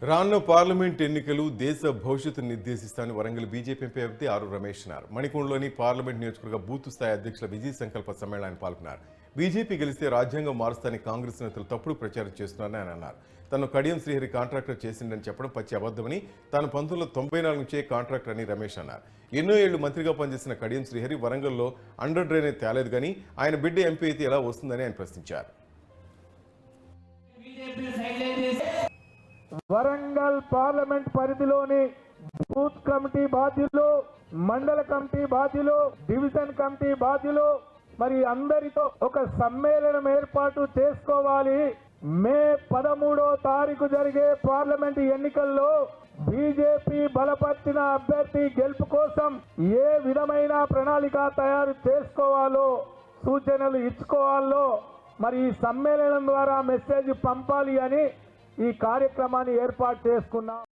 రానున్న పార్లమెంట్ ఎన్నికలు దేశ భవిష్యత్తును నిర్దేశిస్తామని వరంగల్ బీజేపీ ఎంపీ అభ్యర్థి ఆరు రమేష్ అన్నారు. మణికొండలోని పార్లమెంట్ నియోజకవర్గ బూత్ స్థాయి అధ్యక్షుల విజయ సంకల్ప సమ్మేళనాన్ని పాల్గొన్నారు. బీజేపీ గెలిస్తే రాజ్యాంగం మారుస్తానని కాంగ్రెస్ నేతలు తప్పుడు ప్రచారం చేస్తున్నారని ఆయన అన్నారు. తను కడియం శ్రీహరి కాంట్రాక్టర్ చేసిందని చెప్పడం పచ్చి అబద్దమని, తాను 1994 నుంచే కాంట్రాక్టర్ అని రమేష్ అన్నారు. ఎన్నో ఏళ్లు మంత్రిగా పనిచేసిన కడియం శ్రీహరి వరంగల్లో అండర్ డ్రైనేజ్ తేలేదు కానీ ఆయన బిడ్డ ఎంపీ అయితే ఎలా వస్తుందని ఆయన ప్రశ్నించారు. వరంగల్ పార్లమెంట్ పరిధిలోని బూత్ కమిటీ బాధ్యులు, మండల కమిటీ బాధ్యులు, డివిజన్ కమిటీ బాధ్యులు మరి అందరితో ఒక సమ్మేళనం ఏర్పాటు చేసుకోవాలి. మే 13వ తారీఖు జరిగే పార్లమెంట్ ఎన్నికల్లో బీజేపీ బలపరిచిన అభ్యర్థి గెలుపు కోసం ఏ విధమైన ప్రణాళిక తయారు చేసుకోవాలో, సూచనలు ఇచ్చుకోవాలో మరి ఈ సమ్మేళనం ద్వారా మెసేజ్ పంపాలి అని ఈ కార్యక్రమాన్ని ఏర్పాటు చేసుకున్నాం.